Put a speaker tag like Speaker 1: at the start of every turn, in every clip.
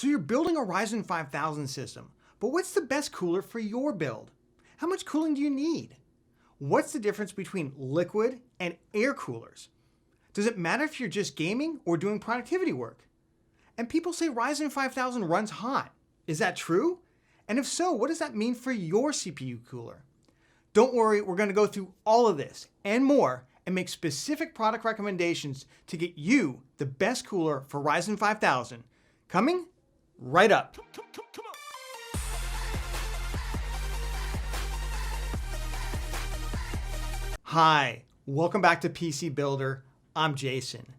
Speaker 1: So you're building a Ryzen 5000 system, but what's the best cooler for your build? How much cooling do you need? What's the difference between liquid and air coolers? Does it matter if you're just gaming or doing productivity work? And people say Ryzen 5000 runs hot. Is that true? And if so, what does that mean for your CPU cooler? Don't worry, we're going to go through all of this and more and make specific product recommendations to get you the best cooler for Ryzen 5000. Coming right up. Hi, welcome back to PC Builder. I'm Jason.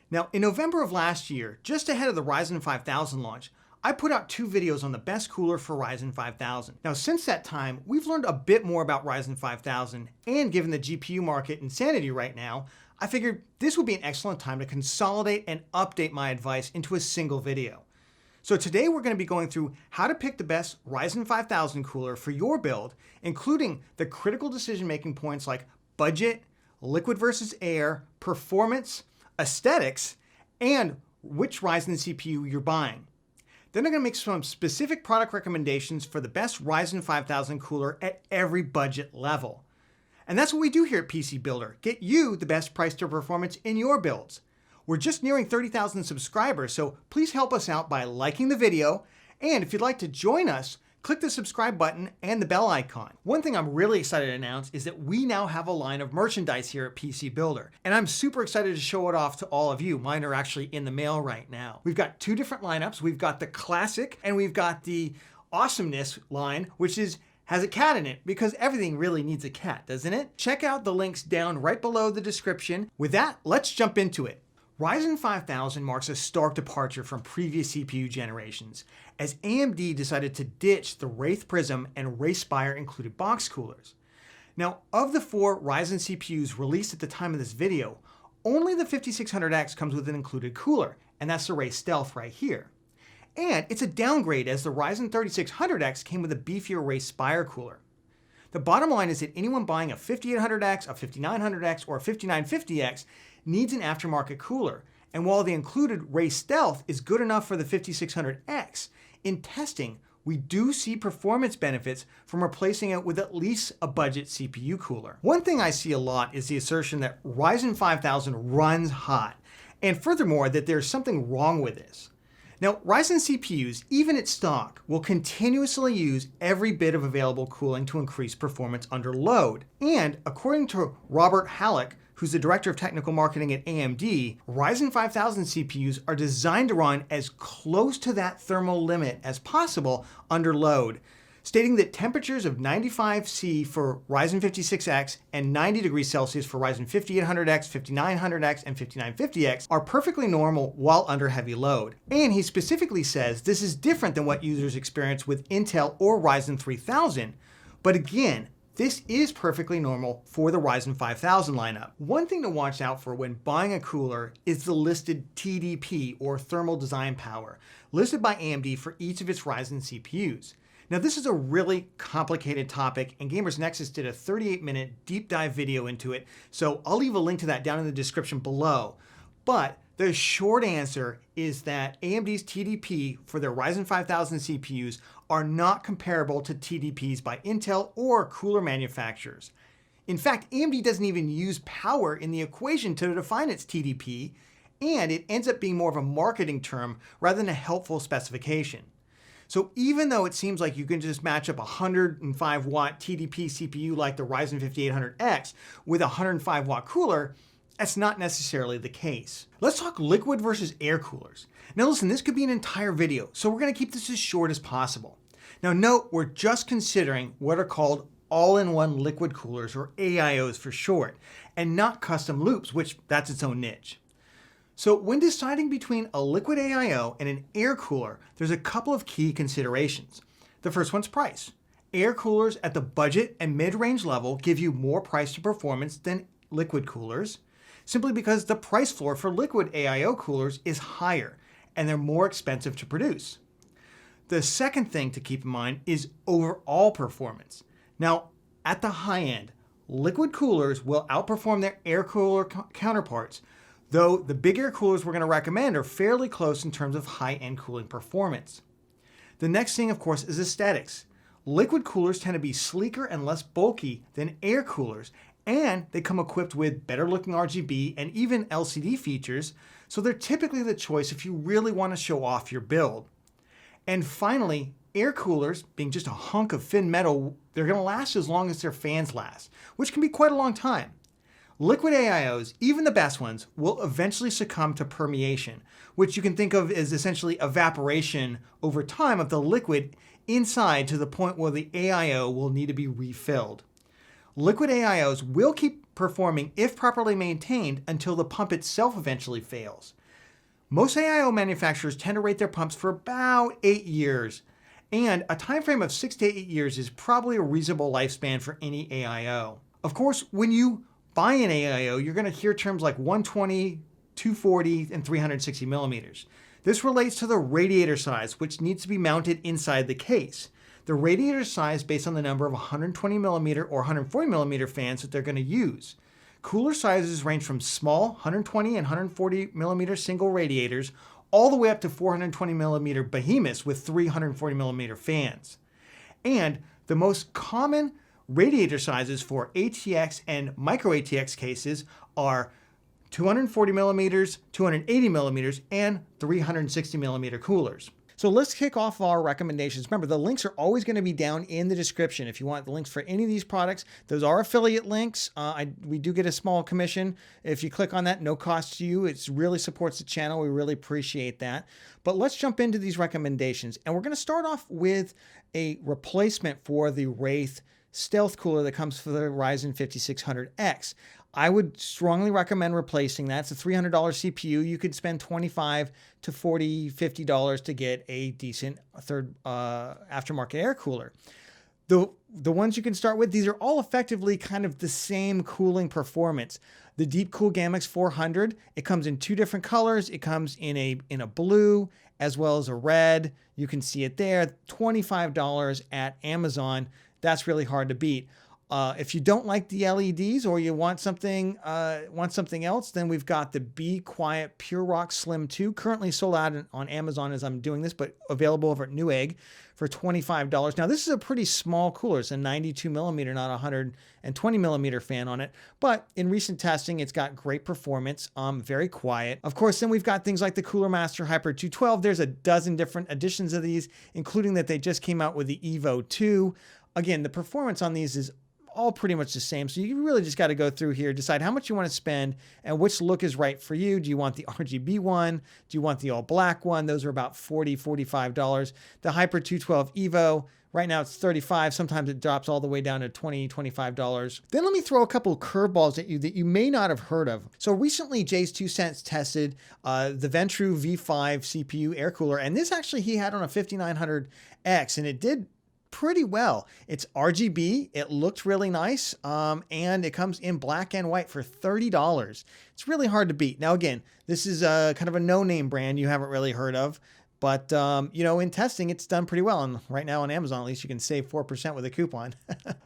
Speaker 1: Now, in November of last year, just ahead of the Ryzen 5000 launch, I put out 2 videos on the best cooler for Ryzen 5000. Now, since that time, we've learned a bit more about Ryzen 5000, and given the GPU market insanity right now, I figured this would be an excellent time to consolidate and update my advice into a single video. So today we're going to be going through how to pick the best Ryzen 5000 cooler for your build, including the critical decision-making points like budget, liquid versus air, performance, aesthetics, and which Ryzen CPU you're buying. Then I'm going to make some specific product recommendations for the best Ryzen 5000 cooler at every budget level. And that's what we do here at PC Builder, get you the best price to performance in your builds. We're just nearing 30,000 subscribers, so please help us out by liking the video. And if you'd like to join us, click the subscribe button and the bell icon. One thing I'm really excited to announce is that we now have a line of merchandise here at PC Builder, and I'm super excited to show it off to all of you. Mine are actually in the mail right now. We've got 2 different lineups. We've got the classic and we've got the awesomeness line, which has a cat in it, because everything really needs a cat, doesn't it? Check out the links down right below the description. With that, let's jump into it. Ryzen 5000 marks a stark departure from previous CPU generations, as AMD decided to ditch the Wraith Prism and Wraith Spire included box coolers. Now, of the 4 Ryzen CPUs released at the time of this video, only the 5600X comes with an included cooler, and that's the Wraith Stealth right here. And it's a downgrade, as the Ryzen 3600X came with a beefier Wraith Spire cooler. The bottom line is that anyone buying a 5800X, a 5900X, or a 5950X needs an aftermarket cooler. And while the included Wraith Stealth is good enough for the 5600X, in testing, we do see performance benefits from replacing it with at least a budget CPU cooler. One thing I see a lot is the assertion that Ryzen 5000 runs hot, and furthermore that there's something wrong with this. Now, Ryzen CPUs, even at stock, will continuously use every bit of available cooling to increase performance under load. And according to Robert Halleck, who's the director of technical marketing at AMD, Ryzen 5000 CPUs are designed to run as close to that thermal limit as possible under load, stating that temperatures of 95 C for Ryzen 56X and 90 degrees Celsius for Ryzen 5800X, 5900X, and 5950X are perfectly normal while under heavy load. And he specifically says this is different than what users experience with Intel or Ryzen 3000. But again, this is perfectly normal for the Ryzen 5000 lineup. One thing to watch out for when buying a cooler is the listed TDP, or thermal design power, listed by AMD for each of its Ryzen CPUs. Now, this is a really complicated topic, and Gamers Nexus did a 38-minute deep dive video into it, so I'll leave a link to that down in the description below. But the short answer is that AMD's TDP for their Ryzen 5000 CPUs are not comparable to TDPs by Intel or cooler manufacturers. In fact, AMD doesn't even use power in the equation to define its TDP, and it ends up being more of a marketing term rather than a helpful specification. So even though it seems like you can just match up a 105 watt TDP CPU like the Ryzen 5800X with a 105 watt cooler, that's not necessarily the case. Let's talk liquid versus air coolers. Now listen, this could be an entire video, so we're going to keep this as short as possible. Now note, we're just considering what are called all-in-one liquid coolers, or AIOs for short, and not custom loops, which that's its own niche. So when deciding between a liquid AIO and an air cooler, there's a couple of key considerations. The first one's price. Air coolers at the budget and mid-range level give you more price to performance than liquid coolers, simply because the price floor for liquid AIO coolers is higher and they're more expensive to produce. The second thing to keep in mind is overall performance. Now, at the high end, liquid coolers will outperform their air cooler counterparts, though the big air coolers we're going to recommend are fairly close in terms of high-end cooling performance. The next thing, of course, is aesthetics. Liquid coolers tend to be sleeker and less bulky than air coolers, and they come equipped with better looking RGB and even LCD features, so they're typically the choice if you really want to show off your build. And finally, air coolers, being just a hunk of thin metal, they're going to last as long as their fans last, which can be quite a long time. Liquid AIOs, even the best ones, will eventually succumb to permeation, which you can think of as essentially evaporation over time of the liquid inside to the point where the AIO will need to be refilled. Liquid AIOs will keep performing if properly maintained until the pump itself eventually fails. Most AIO manufacturers tend to rate their pumps for about 8 years, and a time frame of 6 to 8 years is probably a reasonable lifespan for any AIO. Of course, when you buy an AIO, you're going to hear terms like 120, 240, and 360 millimeters. This relates to the radiator size, which needs to be mounted inside the case. The radiator size based on the number of 120 millimeter or 140 millimeter fans that they're going to use. Cooler sizes range from small 120 and 140 millimeter single radiators all the way up to 420 millimeter behemoths with 340 millimeter fans. And the most common radiator sizes for ATX and micro ATX cases are 240 millimeters, 280 millimeters, and 360 millimeter coolers. So let's kick off our recommendations. Remember, the links are always going to be down in the description. If you want the links for any of these products, those are affiliate links. We do get a small commission. If you click on that, no cost to you. It really supports the channel. We really appreciate that. But let's jump into these recommendations. And we're going to start off with a replacement for the Wraith stealth cooler that comes for the Ryzen 5600X. I would strongly recommend replacing that. It's a $300 CPU. You could spend $25 to $40, $50 to get a decent third aftermarket air cooler. The ones you can start with, these are all effectively kind of the same cooling performance. The Deepcool GAMX 400, it comes in 2 different colors. It comes in a blue as well as a red. You can see it there, $25 at Amazon. That's really hard to beat. If you don't like the LEDs or you want something else, then we've got the Be Quiet Pure Rock Slim 2, currently sold out on Amazon as I'm doing this, but available over at Newegg for $25. Now, this is a pretty small cooler. It's a 92 millimeter, not a 120 millimeter fan on it, but in recent testing, it's got great performance, very quiet. Of course, then we've got things like the Cooler Master Hyper 212. There's a dozen different editions of these, including that they just came out with the Evo 2. Again, the performance on these is all pretty much the same. So you really just got to go through here, decide how much you want to spend and which look is right for you. Do you want the RGB one? Do you want the all black one? Those are about $40, $45. The Hyper 212 Evo, right now it's $35. Sometimes it drops all the way down to $20, $25. Then let me throw a couple of curveballs at you that you may not have heard of. So recently, Jay's 2 Cents tested the Ventru V5 CPU air cooler, and this actually he had on a 5900X, and it did pretty well. It's RGB, it looked really nice, and it comes in black and white for $30. It's really hard to beat. Now again, this is kind of a no-name brand you haven't really heard of, but you know, in testing it's done pretty well, and right now on Amazon at least you can save 4% with a coupon.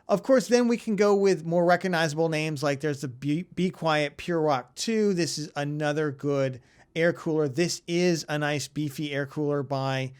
Speaker 1: Of course, then we can go with more recognizable names, like there's the Be Quiet Pure Rock 2. This is another good air cooler. This is a nice beefy air cooler by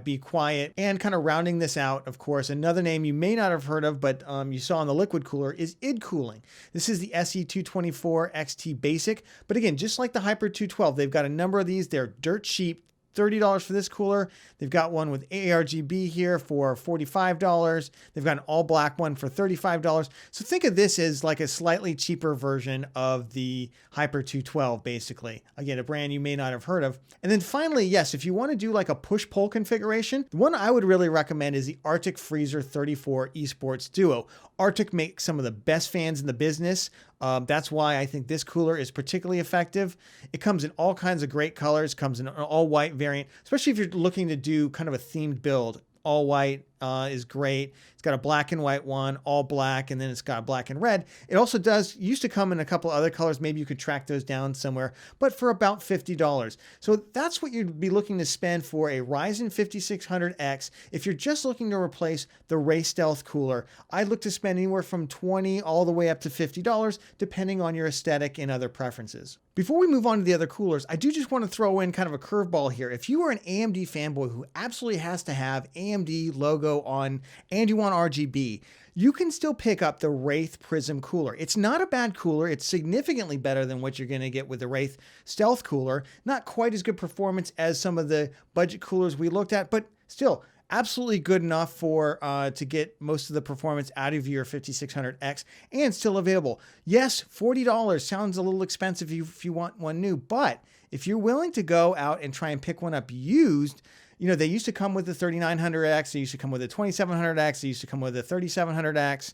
Speaker 1: Be Quiet. And kind of rounding this out, of course, another name you may not have heard of, but you saw on the liquid cooler is id Cooling. This is the SE224 XT Basic. But again, just like the Hyper 212, they've got a number of these. They're dirt cheap. $30 for this cooler. They've got one with ARGB here for $45. They've got an all black one for $35. So think of this as like a slightly cheaper version of the Hyper 212, basically. Again, a brand you may not have heard of. And then finally, yes, if you want to do like a push-pull configuration, the one I would really recommend is the Arctic Freezer 34 Esports Duo. Arctic makes some of the best fans in the business. That's why I think this cooler is particularly effective. It comes in all kinds of great colors, comes in an all white variant, especially if you're looking to do kind of a themed build, all white, is great. It's got a black and white one, all black, and then it's got black and red. It also used to come in a couple other colors. Maybe you could track those down somewhere, but for about $50. So that's what you'd be looking to spend for a Ryzen 5600X. If you're just looking to replace the Ray Stealth cooler, I'd look to spend anywhere from $20 all the way up to $50, depending on your aesthetic and other preferences. Before we move on to the other coolers, I do just want to throw in kind of a curveball here. If you are an AMD fanboy who absolutely has to have AMD logo on and you want RGB, you can still pick up the Wraith Prism cooler. It's not a bad cooler. It's significantly better than what you're going to get with the Wraith Stealth cooler. Not quite as good performance as some of the budget coolers we looked at, but still absolutely good enough for to get most of the performance out of your 5600X, and still available. Yes, $40 sounds a little expensive if you want one new, but if you're willing to go out and try and pick one up used, you know, they used to come with the 3900X, they used to come with the 2700X, they used to come with the 3700X.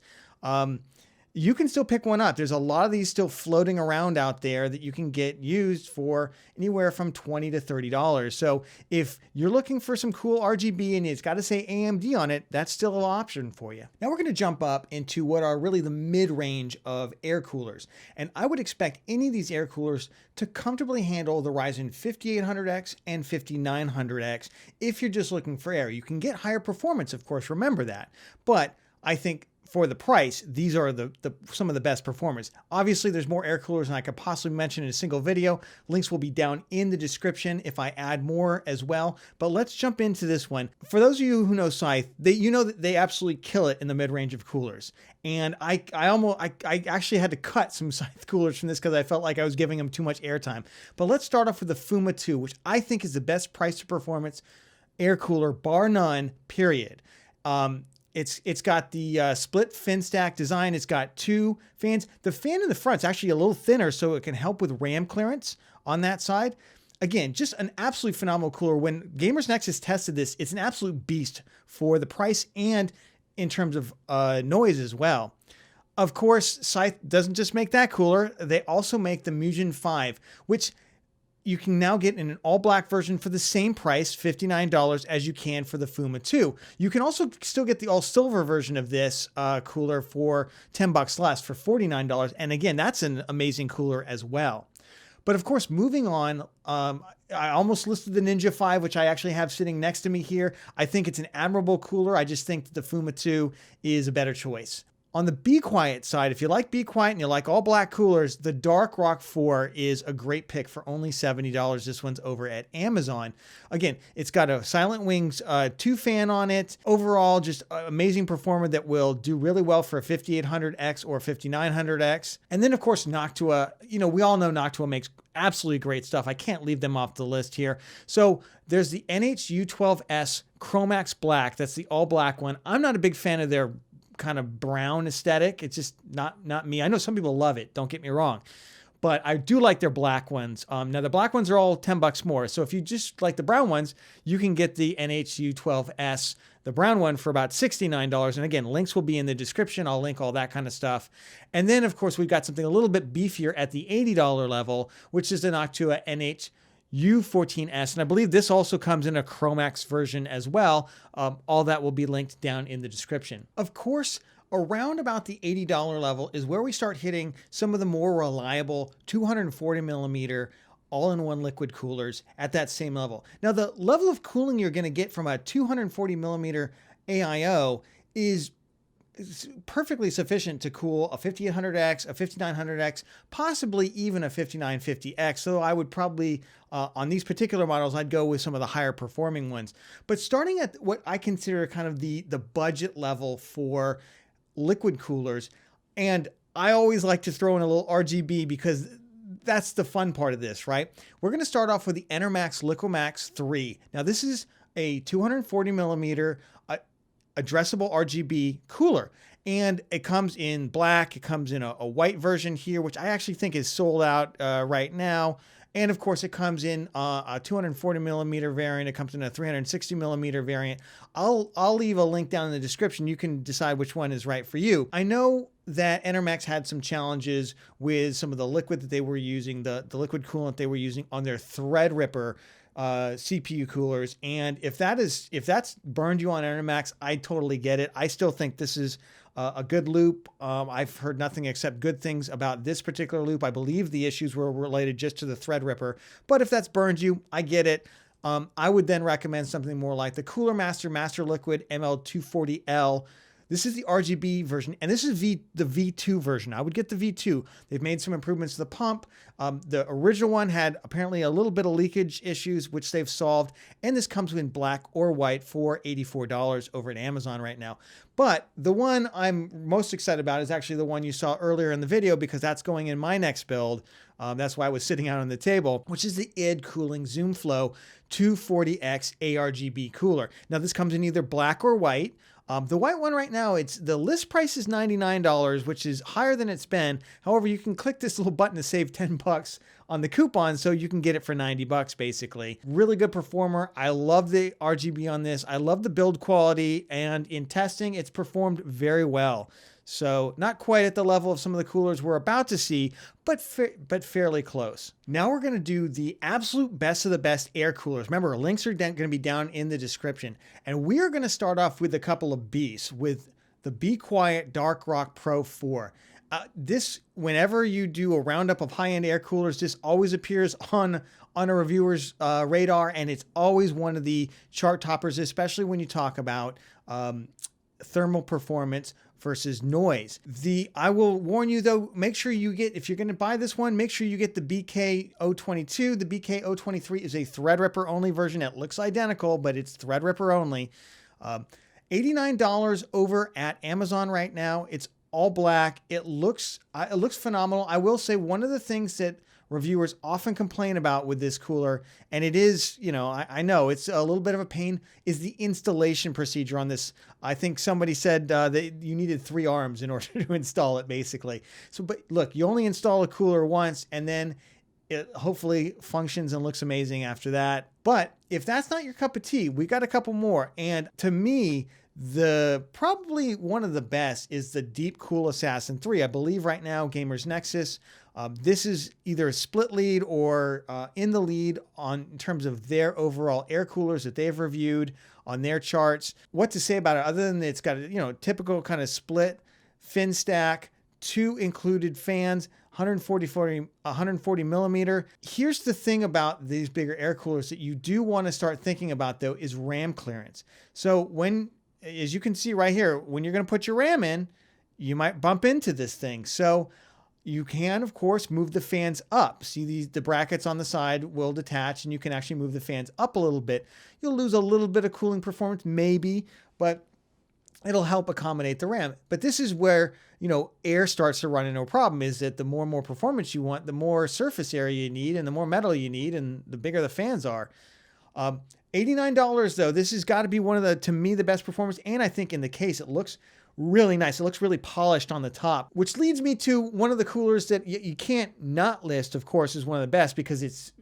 Speaker 1: You can still pick one up. There's a lot of these still floating around out there that you can get used for anywhere from $20 to $30. So if you're looking for some cool RGB and it's got to say AMD on it, that's still an option for you. Now we're going to jump up into what are really the mid-range of air coolers. And I would expect any of these air coolers to comfortably handle the Ryzen 5800X and 5900X if you're just looking for air. You can get higher performance, of course, remember that. But I think for the price, these are some of the best performers. Obviously, there's more air coolers than I could possibly mention in a single video. Links will be down in the description if I add more as well. But let's jump into this one. For those of you who know Scythe, you know that they absolutely kill it in the mid-range of coolers. And I actually had to cut some Scythe coolers from this because I felt like I was giving them too much airtime. But let's start off with the Fuma 2, which I think is the best price to performance air cooler, bar none, period. It's got the split fin stack design. It's got two fans. The fan in the front is actually a little thinner, so it can help with RAM clearance on that side. Again, just an absolutely phenomenal cooler. When Gamers Nexus tested this, it's an absolute beast for the price and in terms of noise as well. Of course, Scythe doesn't just make that cooler. They also make the Mugen 5, which you can now get in an all-black version for the same price, $59, as you can for the Fuma 2. You can also still get the all-silver version of this cooler for $10 less, for $49. And again, that's an amazing cooler as well. But of course, moving on, I almost listed the Ninja 5, which I actually have sitting next to me here. I think it's an admirable cooler. I just think that the Fuma 2 is a better choice. On the Be Quiet side, if you like Be Quiet and you like all black coolers, the Dark Rock 4 is a great pick for only $70. This one's over at Amazon. Again, it's got a Silent Wings 2 fan on it. Overall, just an amazing performer that will do really well for a 5800X or 5900X. And then, of course, Noctua. You know, we all know Noctua makes absolutely great stuff. I can't leave them off the list here. So there's the NH-U12S Chromax Black. That's the all black one. I'm not a big fan of their kind of brown aesthetic. It's just not me. I know some people love it, don't get me wrong, but I do like their black ones. Now the black ones are all $10 more. So if you just like the brown ones, you can get the NH-U12S, the brown one, for about $69. And again, links will be in the description. I'll link all that kind of stuff. And then of course we've got something a little bit beefier at the $80 level, which is the Noctua NH-U14S, and I believe this also comes in a Chromax version as well. All that will be linked down in the description. Of course, around about the $80 level is where we start hitting some of the more reliable 240 millimeter all-in-one liquid coolers at that same level. Now, the level of cooling you're going to get from a 240 millimeter AIO is perfectly sufficient to cool a 5800X, a 5900X, possibly even a 5950X. So I would probably, on these particular models, I'd go with some of the higher performing ones. But starting at what I consider kind of the budget level for liquid coolers, and I always like to throw in a little RGB because that's the fun part of this, right? We're going to start off with the Enermax Liquimax 3. Now this is a 240 millimeter addressable RGB cooler, and it comes in black. It comes in a white version here, which I actually think is sold out right now. And of course, it comes in a 240 millimeter variant. It comes in a 360 millimeter variant. I'll leave a link down in the description. You can decide which one is right for you. I know that Enermax had some challenges with some of the liquid that they were using, the liquid coolant they were using on their Threadripper CPU coolers. And if that's burned you on Enermax, I totally get it. I still think this is a good loop. I've heard nothing except good things about this particular loop. I believe the issues were related just to the Threadripper, but if that's burned you, I get it. I would then recommend something more like the Cooler Master Master Liquid ML240L. This is the RGB version, and this is the V2 version. I would get the V2. They've made some improvements to the pump. The original one had apparently a little bit of leakage issues, which they've solved, and this comes in black or white for $84 over at Amazon right now. But the one I'm most excited about is actually the one you saw earlier in the video, because that's going in my next build. That's why I was sitting out on the table, which is the id Cooling ZoomFlow 240X ARGB cooler. Now this comes in either black or white. The white one right now, the list price is $99, which is higher than it's been. However, you can click this little button to save 10 bucks on the coupon, so you can get it for 90 bucks basically. Really good performer. I love the RGB on this. I love the build quality, and in testing, it's performed very well. So not quite at the level of some of the coolers we're about to see, but fairly close. Now we're going to do the absolute best of the best air coolers. Remember, links are going to be down in the description. And we are going to start off with a couple of beasts, with the Be Quiet Dark Rock Pro 4. This, whenever you do a roundup of high-end air coolers, this always appears on a reviewer's radar, and it's always one of the chart toppers, especially when you talk about thermal performance versus noise. I will warn you though, make sure you get, if you're going to buy this one, make sure you get the BK022. The BK023 is a Threadripper only version. It looks identical, but it's Threadripper only. $89 over at Amazon right now. It's all black. It looks phenomenal. I will say one of the things that reviewers often complain about with this cooler, and it is, I know it's a little bit of a pain, is the installation procedure on this. I think somebody said that you needed 3 arms in order to install it, basically. So, but look, you only install a cooler once, and then it hopefully functions and looks amazing after that. But if that's not your cup of tea, we got a couple more. And to me, probably one of the best is the Deepcool Assassin 3. I believe right now, Gamers Nexus, this is either a split lead or in the lead in terms of their overall air coolers that they've reviewed on their charts. What to say about it other than it's got a typical kind of split fin stack, 2 included fans, 140 millimeter. Here's the thing about these bigger air coolers that you do want to start thinking about though is RAM clearance. So as you can see right here, when you're going to put your RAM in, you might bump into this thing. So you can, of course, move the fans up. See, the brackets on the side will detach, and you can actually move the fans up a little bit. You'll lose a little bit of cooling performance, maybe, but it'll help accommodate the RAM. But this is where, air starts to run into a problem, is that the more and more performance you want, the more surface area you need, and the more metal you need, and the bigger the fans are. $89 though, this has got to be one of to me, the best performance. And I think in the case, it looks really nice. It looks really polished on the top, which leads me to one of the coolers that you can't not list, of course, is one of the best, because it's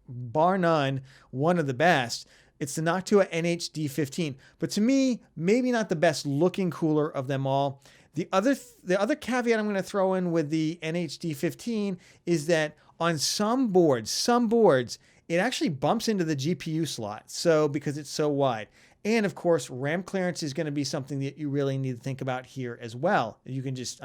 Speaker 1: bar none one of the best. It's the Noctua NH-D15, but to me, maybe not the best looking cooler of them all. The other caveat I'm going to throw in with the NH-D15 is that on some boards, it actually bumps into the GPU slot. So because it's so wide. And of course, RAM clearance is going to be something that you really need to think about here as well. You can just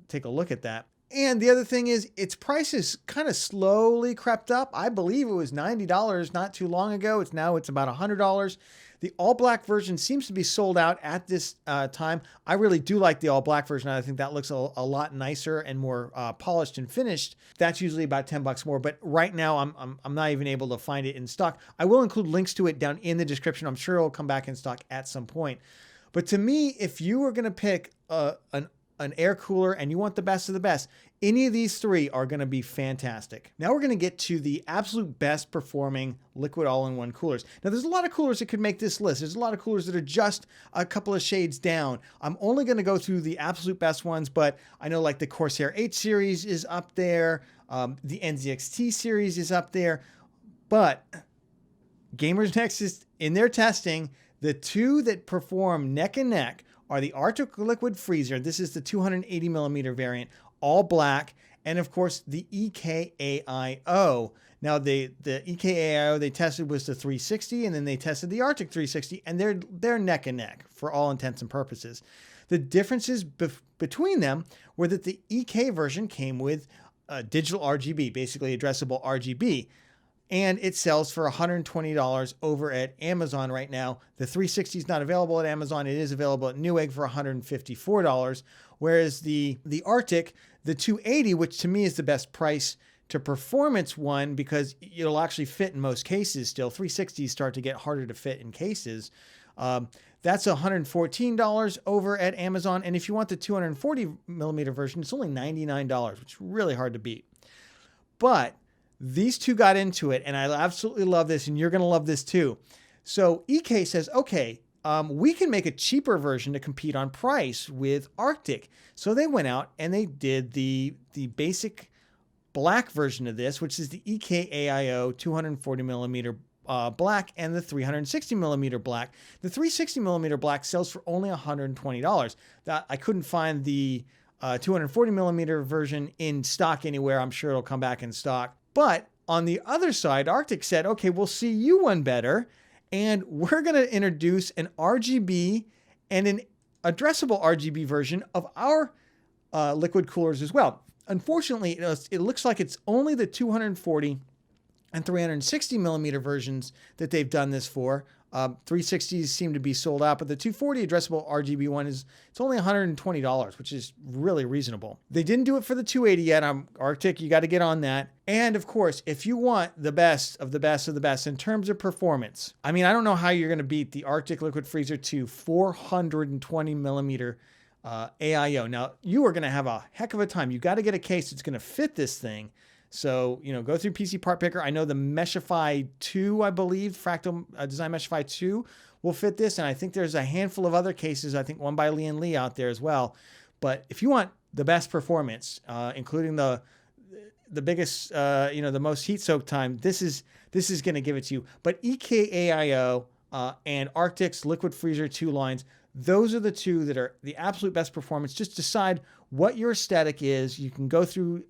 Speaker 1: take a look at that. And the other thing is, its price has kind of slowly crept up. I believe it was $90 not too long ago. It's about $100. The all black version seems to be sold out at this time. I really do like the all black version. I think that looks a lot nicer and more polished and finished. That's usually about 10 bucks more, but right now I'm not even able to find it in stock. I will include links to it down in the description. I'm sure it'll come back in stock at some point. But to me, if you were going to pick an air cooler and you want the best of the best, any of these 3 are going to be fantastic. Now we're going to get to the absolute best performing liquid all-in-one coolers. Now there's a lot of coolers that could make this list. There's a lot of coolers that are just a couple of shades down. I'm only going to go through the absolute best ones, but I know like the Corsair H series is up there. The NZXT series is up there, but Gamers Nexus, in their testing, the 2 that perform neck and neck are the Arctic Liquid Freezer. This is the 280 millimeter variant, all black, and of course the EKAIO. Now the EKAIO they tested was the 360, and then they tested the Arctic 360, and they're neck and neck for all intents and purposes. The differences between them were that the EK version came with digital RGB, basically addressable RGB, and it sells for $120 over at Amazon right now. The 360 is not available at Amazon. It is available at Newegg for $154, whereas the Arctic, the 280, which to me is the best price to performance one because it'll actually fit in most cases still. 360s start to get harder to fit in cases. That's $114 over at Amazon. And if you want the 240 millimeter version, it's only $99, which is really hard to beat. But these two got into it, and I absolutely love this, and you're going to love this too. So EK says, okay, we can make a cheaper version to compete on price with Arctic. So they went out and they did the basic black version of this, which is the EKAIO 240 millimeter black and the 360 millimeter black. The 360 millimeter black sells for only $120. That I couldn't find the 240 millimeter version in stock anywhere. I'm sure it'll come back in stock. But on the other side, Arctic said, okay, we'll see you one better, and we're going to introduce an RGB and an addressable RGB version of our liquid coolers as well. Unfortunately, it looks like it's only the 240 and 360 millimeter versions that they've done this for. 360s seem to be sold out, but the 240 addressable RGB one it's only $120, which is really reasonable. They didn't do it for the 280 yet. Arctic, you got to get on that. And of course, if you want the best of the best of the best in terms of performance, I mean, I don't know how you're going to beat the Arctic Liquid Freezer 2 420 millimeter AIO. Now, you are going to have a heck of a time. You got to get a case that's going to fit this thing. So, go through PC Part Picker. I know the Meshify 2, I believe, Fractal Design Meshify 2 will fit this. And I think there's a handful of other cases. I think one by Lee and Lee out there as well. But if you want the best performance, including the biggest, the most heat soak time, this is going to give it to you. But EKAIO and Arctic's Liquid Freezer 2 lines, those are the two that are the absolute best performance. Just decide what your aesthetic is. You can go through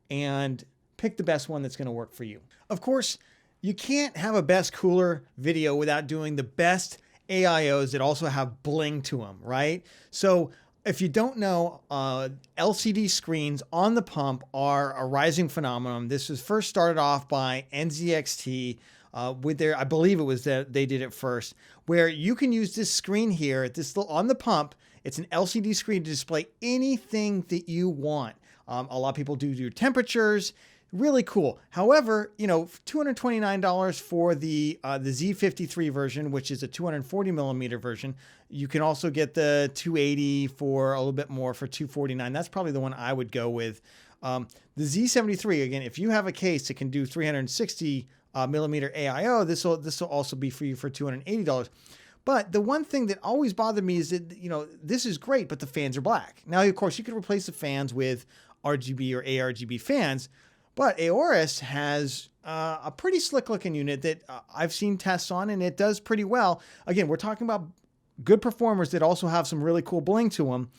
Speaker 1: and pick the best one that's going to work for you. Of course, you can't have a best cooler video without doing the best AIOs that also have bling to them, right? So if you don't know, LCD screens on the pump are a rising phenomenon. This was first started off by NZXT with their, I believe it was that they did it first, where you can use this screen here, on the pump. It's an LCD screen to display anything that you want. A lot of people do your temperatures. Really cool. However, $229 for the Z53 version, which is a 240 millimeter version. You can also get the 280 for a little bit more for $249. That's probably the one I would go with. The Z73, again, if you have a case that can do 360 millimeter AIO, this will also be for you for $280. But the one thing that always bothered me is that, this is great, but the fans are black. Now, of course, you could replace the fans with RGB or ARGB fans, but Aorus has a pretty slick looking unit that I've seen tests on, and it does pretty well. Again, we're talking about good performers that also have some really cool bling to them.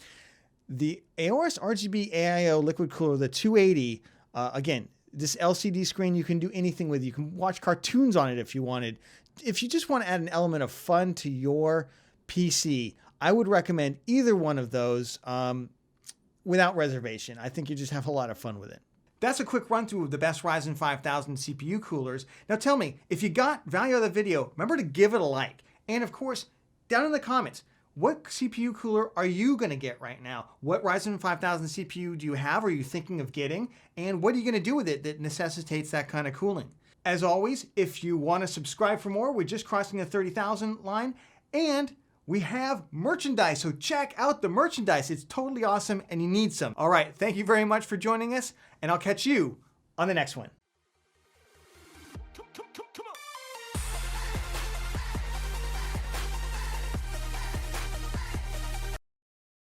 Speaker 1: The Aorus RGB AIO liquid cooler, the 280, again, this LCD screen you can do anything with. You can watch cartoons on it if you wanted. If you just want to add an element of fun to your PC, I would recommend either one of those without reservation. I think you just have a lot of fun with it. That's a quick run through of the best Ryzen 5000 CPU coolers. Now tell me, if you got value out of the video, remember to give it a like. And of course, down in the comments, what CPU cooler are you going to get right now? What Ryzen 5000 CPU do you have or are you thinking of getting? And what are you going to do with it that necessitates that kind of cooling? As always, if you want to subscribe for more, we're just crossing the 30,000 line. And we have merchandise, so check out the merchandise. It's totally awesome and you need some. All right, thank you very much for joining us, and I'll catch you on the next one.